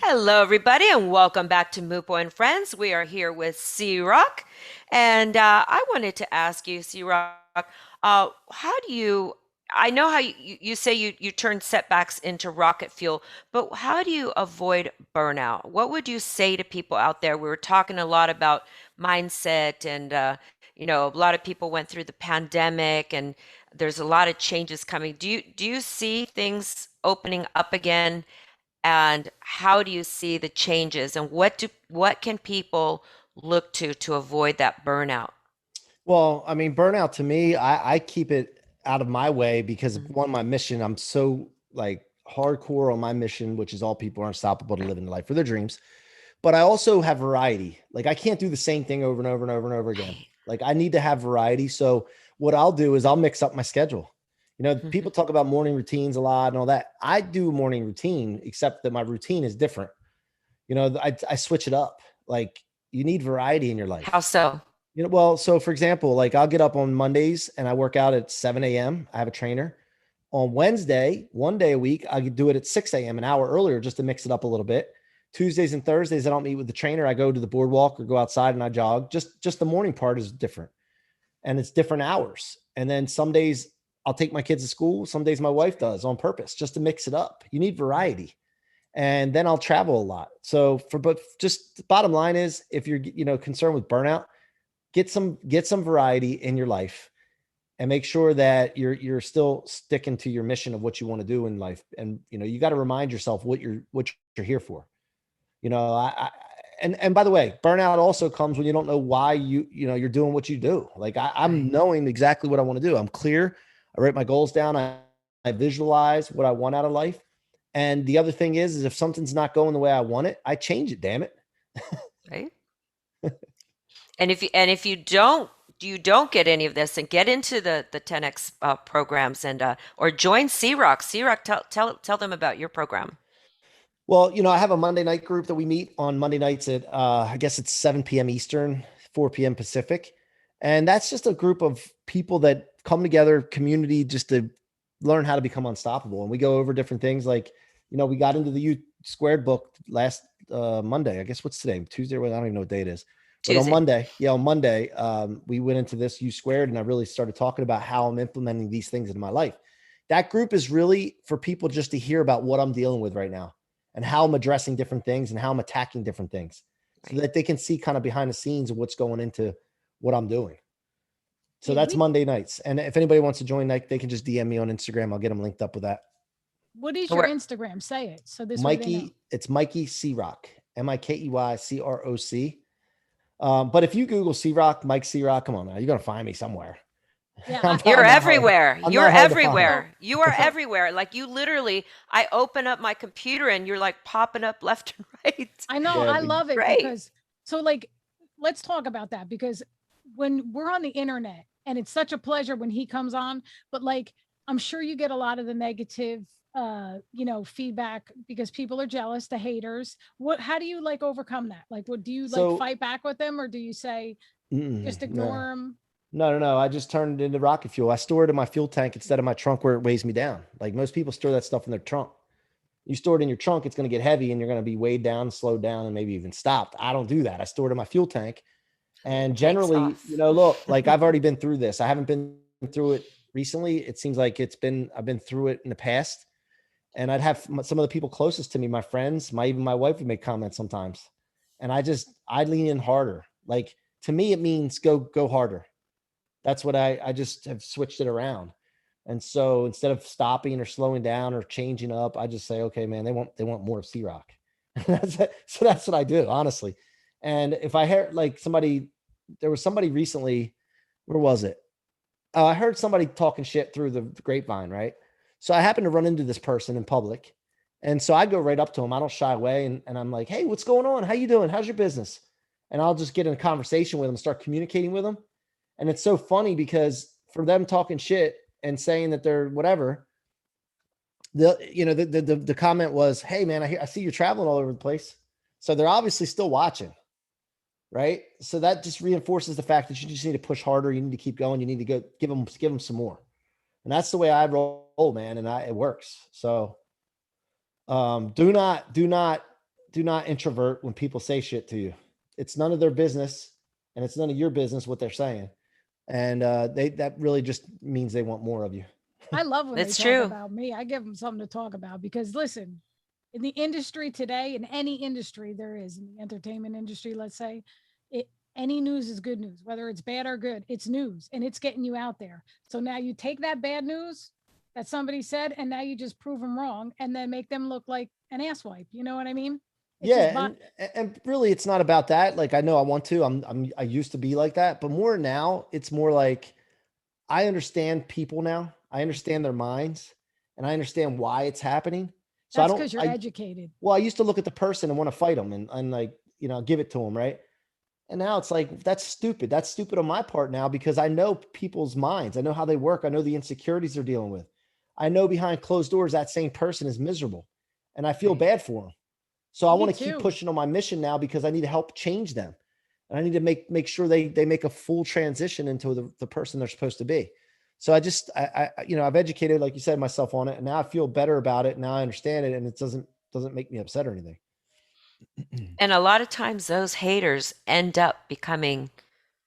Hello, everybody, and welcome back to Mupo and Friends. We are here with C-Roc, and I wanted to ask you, C-Roc, how do you? I know how you say you turn setbacks into rocket fuel, but how do you avoid burnout? What would you say to people out there? We were talking a lot about mindset, and a lot of people went through the pandemic, and there's a lot of changes coming. Do you see things opening up again? And how do you see the changes, and what can people look to avoid that burnout? Well, I mean, burnout to me, I keep it out of my way because one, my mission, I'm so like hardcore on my mission, which is all people are unstoppable to live in the life for their dreams. But I also have variety. Like I can't do the same thing over and over and over and over again. Like I need to have variety. So what I'll do is I'll mix up my schedule. People talk about morning routines a lot and all that. I do a morning routine, except that my routine is different. I switch it up. Like you need variety in your life. How so? Well, so for example, like I'll get up on Mondays and I work out at 7 a.m. I have a trainer. On Wednesday, one day a week, I could do it at 6 a.m., an hour earlier, just to mix it up a little bit. Tuesdays and Thursdays, I don't meet with the trainer. I go to the boardwalk or go outside and I jog. Just the morning part is different, and it's different hours. And then some days I'll take my kids to school. Some days my wife does on purpose just to mix it up. You need variety. And then I'll travel a lot. So but just the bottom line is, if you're, concerned with burnout, get some variety in your life, and make sure that you're still sticking to your mission of what you want to do in life. And, you got to remind yourself what you're here for. And by the way, burnout also comes when you don't know why you're doing what you do. Like I'm knowing exactly what I want to do. I'm clear. I write my goals down. I visualize what I want out of life. And the other thing is if something's not going the way I want it, I change it, damn it. Right. And if you don't get any of this and get into the 10X programs and or join C-Roc. C-Roc, tell them about your program. Well, I have a Monday night group that we meet on Monday nights at, I guess it's 7 p.m. Eastern, 4 p.m. Pacific. And that's just a group of people that come together, community, just to learn how to become unstoppable. And we go over different things. Like, we got into the U Squared book last Monday. I guess what's today? Tuesday? Well, I don't even know what day it is. But on Monday, we went into this U Squared, and I really started talking about how I'm implementing these things into my life. That group is really for people just to hear about what I'm dealing with right now, and how I'm addressing different things and how I'm attacking different things, so that they can see kind of behind the scenes of what's going into what I'm doing. So that's Monday nights. And if anybody wants to join, they can just DM me on Instagram. I'll get them linked up with that. What is your Instagram? Say it. So this Mikey, it's Mikey C-Roc, MIKEY CROC. But if you Google C-Roc, Mike C-Roc, come on now, you're going to find me somewhere. Yeah, you're everywhere. You're everywhere. You are everywhere. Like you literally, I open up my computer and you're like popping up left and right. I know. I love it because let's talk about that, because when we're on the internet, and it's such a pleasure when he comes on, but I'm sure you get a lot of the negative feedback because people are jealous, the haters. How do you overcome that? What do you fight back with them, or do you say just ignore them? No. I just turned it into rocket fuel. I store it in my fuel tank instead of my trunk where it weighs me down. Like most people store that stuff in their trunk. You store it in your trunk, it's going to get heavy and you're going to be weighed down, slowed down, and maybe even stopped. I don't do that. I store it in my fuel tank. And generally, look, I've already been through this. I haven't been through it recently. It seems like I've been through it in the past. And I'd have some of the people closest to me, my friends, even my wife would make comments sometimes. And I lean in harder. To me, it means go harder. That's what I just have switched it around. And so instead of stopping or slowing down or changing up, I just say, okay, man, they want more of C-Roc. So that's what I do, honestly. And if I hear there was somebody recently, where was it? I heard somebody talking shit through the grapevine, right? So I happened to run into this person in public. And so I go right up to him. I don't shy away. And I'm like, hey, what's going on? How you doing? How's your business? And I'll just get in a conversation with him, start communicating with him. And it's so funny because for them talking shit and saying that they're whatever, the comment was, hey man, I see you're traveling all over the place. So they're obviously still watching. Right. So that just reinforces the fact that you just need to push harder. You need to keep going. You need to go give them some more. And that's the way I roll, man. And it works. So do not introvert when people say shit to you. It's none of their business and it's none of your business what they're saying. And that really just means they want more of you. I love when they talk about me. I give them something to talk about because listen, in the industry today, in any industry there is, in the entertainment industry, let's say, any news is good news, whether it's bad or good, it's news and it's getting you out there. So now you take that bad news that somebody said, and now you just prove them wrong and then make them look like an asswipe. You know what I mean? And really it's not about that. I know I want to, I used to be like that, but more now it's more like I understand people now. I understand their minds and I understand why it's happening. So that's because you're educated. Well, I used to look at the person and want to fight them and give it to them. Right. And now it's like, that's stupid. That's stupid on my part now because I know people's minds. I know how they work. I know the insecurities they're dealing with. I know behind closed doors, that same person is miserable and I feel bad for them. So I want to keep pushing on my mission now because I need to help change them. And I need to make sure they make a full transition into the person they're supposed to be. So I've educated, like you said, myself on it. And now I feel better about it. Now I understand it and it doesn't make me upset or anything. And a lot of times those haters end up becoming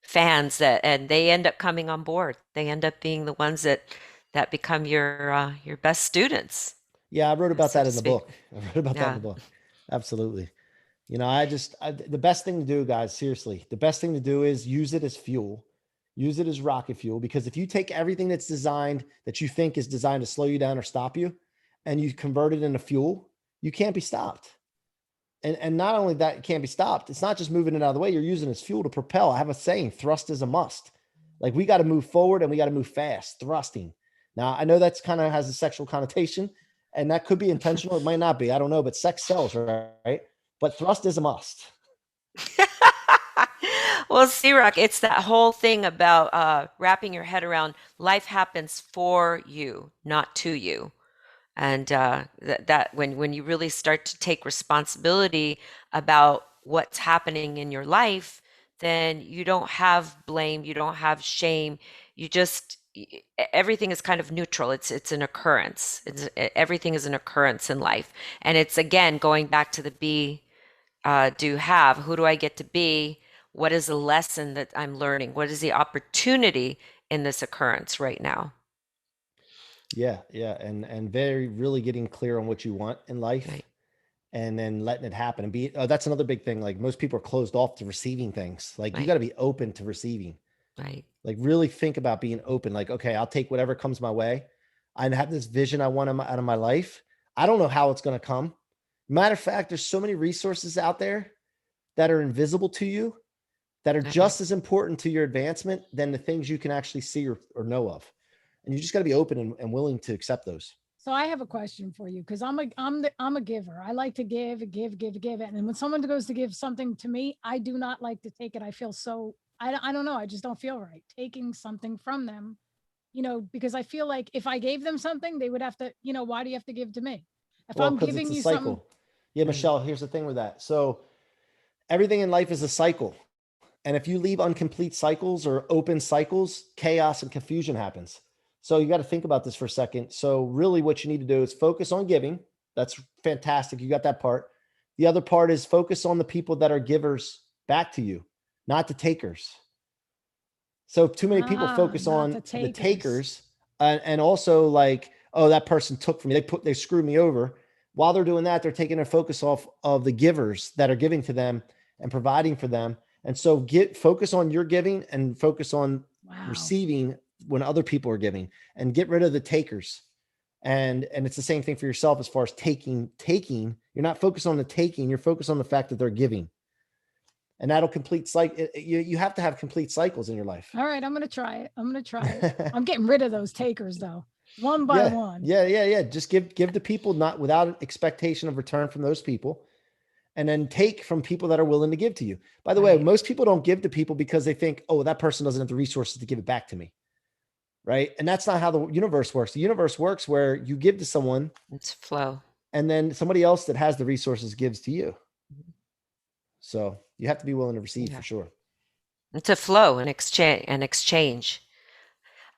fans and they end up coming on board. They end up being the ones that become your best students, Yeah, I wrote about so that to in the speak. book. I wrote about that in Yeah, the book. Absolutely. The best thing to do, guys, seriously, the best thing to do is use it as fuel. Use it as rocket fuel, because if you take everything that you think is designed to slow you down or stop you, and you convert it into fuel, you can't be stopped. And not only that, it can't be stopped. It's not just moving it out of the way. You're using it as fuel to propel. I have a saying, thrust is a must. Like, we got to move forward and we got to move fast, thrusting. Now, I know that's kind of has a sexual connotation, and that could be intentional. It might not be. I don't know, but sex sells, right? But thrust is a must. well, C-Roc, it's that whole thing about wrapping your head around life happens for you, not to you. And that when you really start to take responsibility about what's happening in your life, then you don't have blame, you don't have shame. You just everything is kind of neutral. It's an occurrence. Everything is an occurrence in life, and it's again going back to the be, do, have. Who do I get to be? What is the lesson that I'm learning? What is the opportunity in this occurrence right now? Yeah, yeah, and very really getting clear on what you want in life, Right, and then letting it happen and be. Oh, that's another big thing. Like, most people are closed off to receiving things. Like, you got right, to be open to receiving. right. Like, really think about being open. Like, okay, I'll take whatever comes my way. I have this vision I want out of my life. I don't know how it's going to come. Matter of fact, there's so many resources out there that are invisible to you, that are Right. just as important to your advancement than the things you can actually see or know of. And you just got to be open and willing to accept those. So I have a question for you, because I'm a giver. I like to give, and then when someone goes to give something to me, I do not like to take it. I feel so I don't know. I just don't feel right taking something from them, because I feel like if I gave them something, they would have to, why do you have to give to me? If Well, I'm because it's giving a you something, cycle. Yeah, Right. Michelle, here's the thing with that. So everything in life is a cycle. And if you leave incomplete cycles or open cycles, chaos and confusion happens. So you got to think about this for a second. So really what you need to do is focus on giving. That's fantastic. You got that part. The other part is focus on the people that are givers back to you, not the takers. So too many people focus not on the the takers. takers, and also like, oh, that person took from me. They screwed me over. While they're doing that, they're taking their focus off of the givers that are giving to them and providing for them. And so focus on your giving and focus on Wow. receiving when other people are giving, and get rid of the takers. And it's the same thing for yourself as far as taking. You're not focused on the taking, you're focused on the fact that they're giving. And that'll complete cycle. You have to have complete cycles in your life. All right, I'm gonna try it. I'm gonna try it. I'm getting rid of those takers though, one by Yeah, one. yeah. Just give to people, not without expectation of return from those people, and then take from people that are willing to give to you. By the way, Right. most people don't give to people because they think, oh, that person doesn't have the resources to give it back to me, right? And that's not how the universe works. The universe works where you give to someone, It's flow. and then somebody else that has the resources gives to you. Mhm. So you have to be willing to receive, Yeah. for sure. It's a flow and exchange.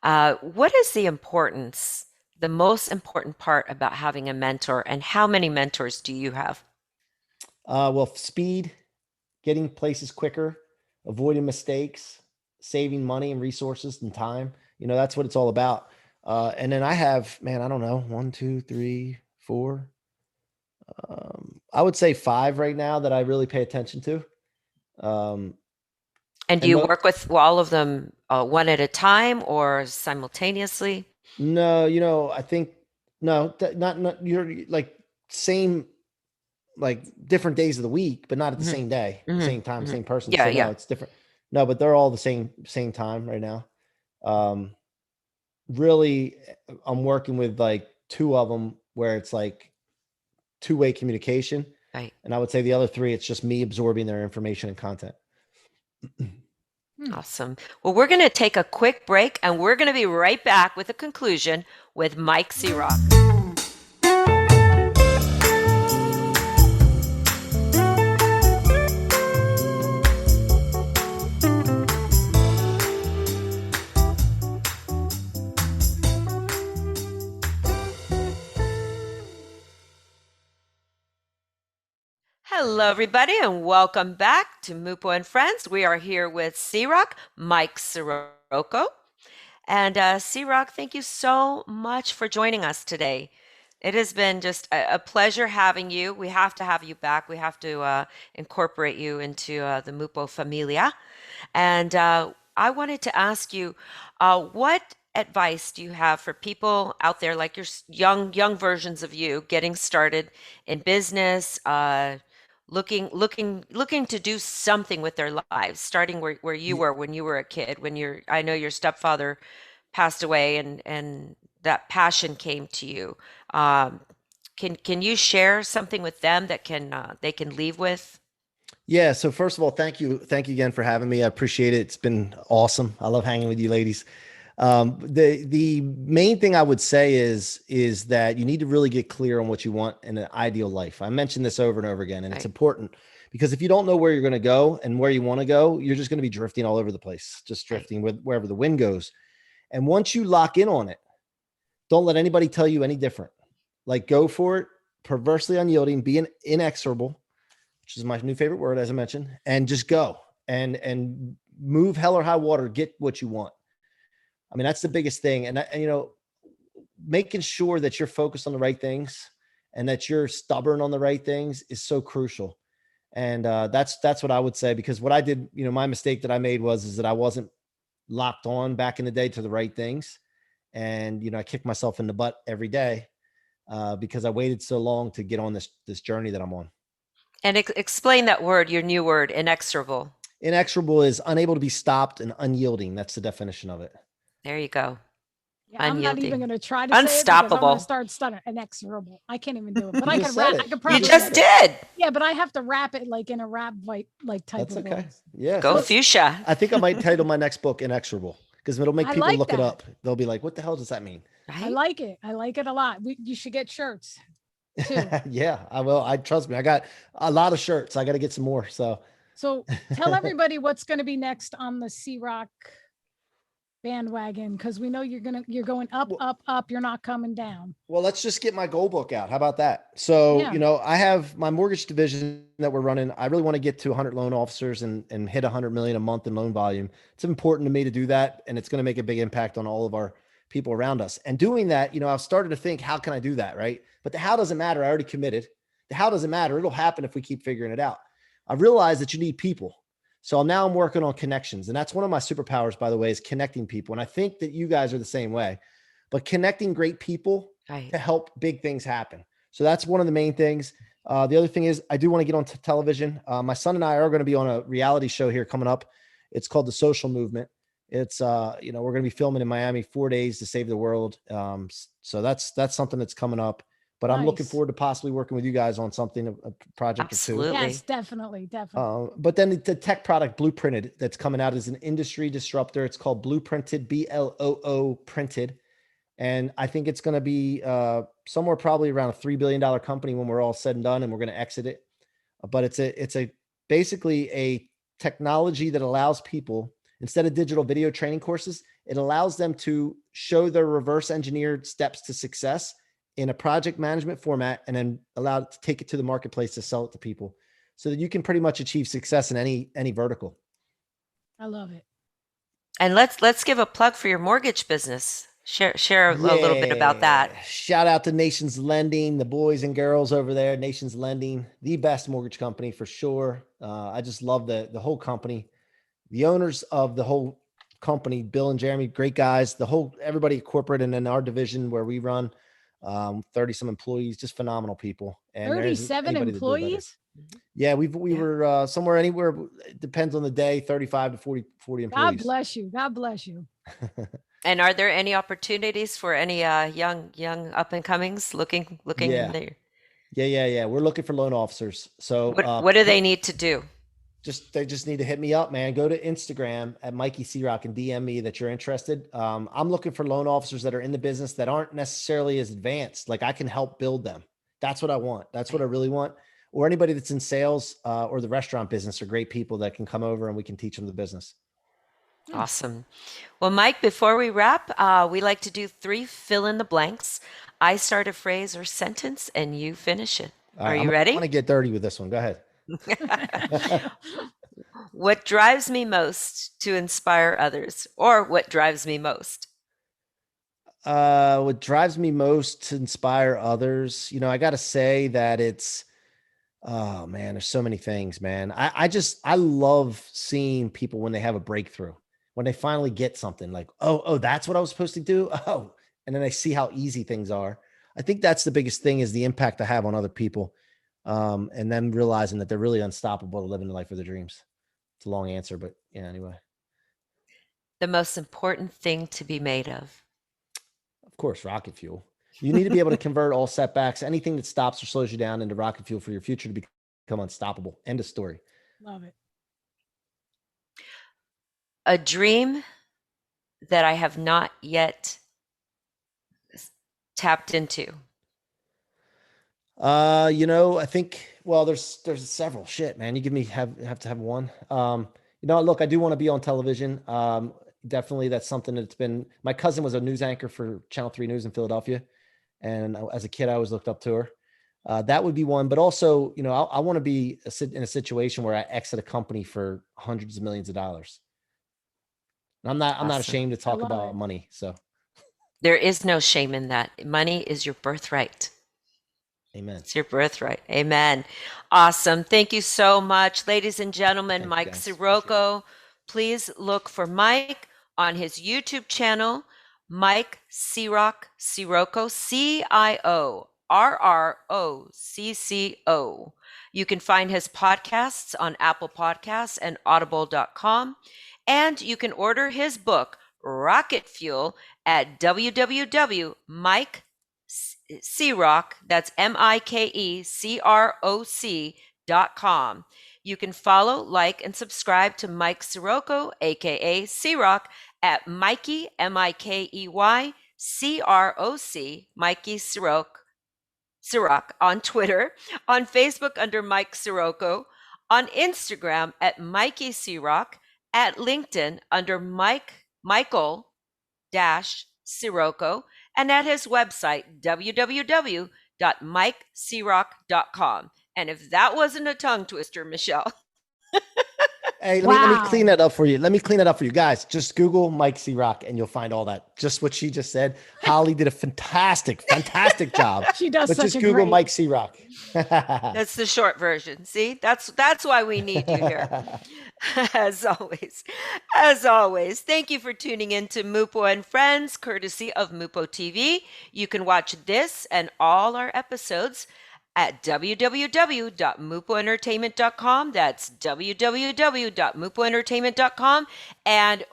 What is the most important part about having a mentor, and how many mentors do you have? Well, speed, getting places quicker, avoiding mistakes, saving money and resources and time. That's what it's all about. And then I have, man, I don't know, one, two, three, four. I would say five right now that I really pay attention to. Um, And do and you work with all of them one at a time or simultaneously? no, I think no, not you're like same, like different days of the week, but not at the Hmm. same day, Hmm. same time, Hmm. same person. Yeah, So no, yeah. it's different. No, but they're all the same time right now. Um, Really, I'm working with like two of them where it's like two-way communication. Right. And I would say the other three, it's just me absorbing their information and content. Hmm. Awesome. Well, we're going to take a quick break and we're going to be right back with a conclusion with Mike C-Roc. Hello, everybody, and welcome back to Mupo and Friends. We are here with C-Roc, Mike Ciorrocco. And C-Roc, thank you so much for joining us today. It has been just a pleasure having you. We have to have you back. We have to incorporate you into the Mupo Familia. And I wanted to ask you, what advice do you have for people out there like your young versions of you getting started in business, looking to do something with their lives, starting where you Ye- were when you were a kid, I know your stepfather passed away and that passion came to you. Um, can you share something with them that can they can leave with? Yeah. So first of all, thank you again for having me. I appreciate it. It's been awesome. I love hanging with you, ladies. The main thing I would say is that you need to really get clear on what you want in an ideal life. I mentioned this over and over again, and it's Right. important because if you don't know where you're going to go and where you want to go, you're just going to be drifting all over the place, just Right. drifting with wherever the wind goes. And once you lock in on it, don't let anybody tell you any different. Like go for it, perversely unyielding, be inexorable, which is my new favorite word, as I mentioned, and just go and move hell or high water, get what you want. I mean, that's the biggest thing. And making sure that you're focused on the right things and that you're stubborn on the right things is so crucial. And that's what I would say, because what I did, my mistake that I made is that I wasn't locked on back in the day to the right things. And, I kick myself in the butt every day because I waited so long to get on this journey that I'm on. And explain that word, your new word, inexorable. Inexorable is unable to be stopped and unyielding. That's the definition of it. There you go. Yeah, I'm not even Unyielding. going to try to say it because I'm going to Unstoppable. start stuttering. Inexorable. I can't even do it, but You I just could said rap. I it. could You You probably just say just said it. it. did. Yeah, but I have to rap it like in a rap like type That's of okay. voice. Yeah. Go So So fuchsia. I think I might title my next book Inexorable because it'll make I people like look it that. up. They'll be like, what the hell does that mean? I Right? like it. I like it a lot. You should get shirts too. Yeah, I will. I trust me. I got a lot of shirts. I got to get some more. So So tell everybody what's going to be next on the C-Roc bandwagon, because we know you're going up, well, up, up. You're not coming down. well, let's just get my goal book out. How about that? So, Yeah. I have my mortgage division that we're running. I really want to get to 100 loan officers and hit 100 million a month in loan volume. It's important to me to do that, and it's going to make a big impact on all of our people around us. And doing that, I've started to think, how can I do that, right? But the how doesn't matter. I already committed. The how doesn't matter. It'll happen if we keep figuring it out. I realized that you need people. So now I'm working on connections, and that's one of my superpowers, by the way, is connecting people. And I think that you guys are the same way, but connecting great people Right. to help big things happen. So that's one of the main things. The other thing is I do want to get on television. My son and I are going to be on a reality show here coming up. It's called The Social Movement. It's we're going to be filming in Miami 4 days to save the world. So that's something that's coming up. But I'm looking Nice. forward to possibly working with you guys on something, a project or two. Yes, Absolutely. definitely, definitely. But then the tech product Blueprinted that's coming out is an industry disruptor. It's called Blueprinted, BLOO printed. And I think it's going to be somewhere probably around a $3 billion company when we're all said and done, and we're going to exit it. But it's basically a technology that allows people, instead of digital video training courses, it allows them to show their reverse engineered steps to success in a project management format, and then allow it to take it to the marketplace to sell it to people, so that you can pretty much achieve success in any vertical. I love it. And let's give a plug for your mortgage business. Share a little bit about that. Yeah. Shout out to Nations Lending, the boys and girls over there. Nations Lending, the best mortgage company for sure. I just love the whole company. The owners of the whole company, Bill and Jeremy, great guys. Everybody at corporate and in our division where we run, 30 some employees, just phenomenal people. And there isn't 37 anybody that do it better. employees. Yeah, we Yeah. were somewhere, anywhere. It depends on the day, 35 to 40 God employees. bless you. God bless you. And are there any opportunities for any young up and comings looking in Yeah. there? Yeah. We're looking for loan officers. So What do they need to do? they just need to hit me up, man. Go to Instagram at Mikey C-Roc and DM me that you're interested. I'm looking for loan officers that are in the business that aren't necessarily as advanced. Like I can help build them. That's what I want. That's what I really want. Or anybody that's in sales or the restaurant business are great people that can come over and we can teach them the business. Awesome. Well, Mike, before we wrap, we like to do 3 fill in the blanks. I start a phrase or sentence and you finish it. All Are right, you I'm ready? going to get dirty with this one. Go ahead. What drives me most to inspire others, or what drives me most? What drives me most to inspire others, I got to say that it's, oh man, there's so many things, man. I love seeing people when they have a breakthrough, when they finally get something like, oh, that's what I was supposed to do. Oh, and then I see how easy things are. I think that's the biggest thing, is the impact I have on other people. And then realizing that they're really unstoppable to living the life of their dreams. It's a long answer, but yeah, anyway. The most important thing to be made of. Of course, rocket fuel. You need to be able to convert all setbacks, anything that stops or slows you down, into rocket fuel for your future to become unstoppable. End of story. Love it. A dream that I have not yet tapped into. I think, well, there's several. Shit, man. You have to have one. Look, I do want to be on television. Definitely that's something that's been, my cousin was a news anchor for Channel 3 News in Philadelphia. And as a kid, I always looked up to her. That would be one, but also, I want to be in a situation where I exit a company for hundreds of millions of dollars. And I'm not Awesome. ashamed to talk love about it. money. So, There is no shame in that. Money is your birthright. amen. It's your birthright. Amen. Awesome. Thank you so much. Ladies and gentlemen, Thank you, Mike guys. Appreciate it. Ciorrocco. Please look for Mike on his YouTube channel, Mike C-Roc, Ciorrocco, Ciorrocco. You can find his podcasts on Apple Podcasts and audible.com. And you can order his book, Rocket Fuel, at www.Mike C-Roc, that's MikeCroc.com. You can follow, like, and subscribe to Mike Ciorrocco, aka C-Roc, at Mikey, Mikey Croc, Mikey Ciorrocco on Twitter, on Facebook under Mike Ciorrocco, on Instagram at Mikey C-Roc, at LinkedIn under Michael Ciorrocco, and at his website, www.mikecroc.com. And if that wasn't a tongue twister, Michele. Hey, let me clean Wow. that up for you. Let me clean that up for you guys. Just Google Mike C-Roc and you'll find all that. Just what she just said. Holly did a fantastic job. She does But such just a Google great. Mike C-Roc. That's the short version. See, that's why we need you here. As always, thank you for tuning in to Mupo and Friends, courtesy of Mupo TV. You can watch this and all our episodes at www.mupoentertainment.com. That's www.mupoentertainment.com. And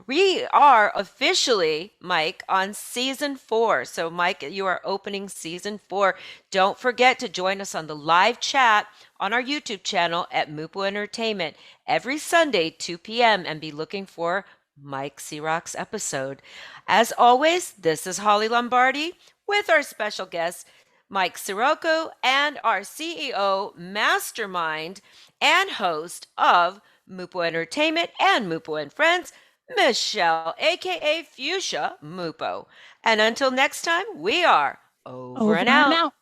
we are officially, Mike, on season 4. So, Mike, you are opening season 4. Don't forget to join us on the live chat on our YouTube channel at Mupo Entertainment every Sunday, 2 p.m., and be looking for Mike C-Roc's episode. As always, this is Holly Lombardi with our special guest, Mike Ciorrocco, and our CEO, mastermind, and host of Mupo Entertainment and Mupo and Friends, Michele, aka Fuchsia Mupo. And until next time, we are over Over and and out. out.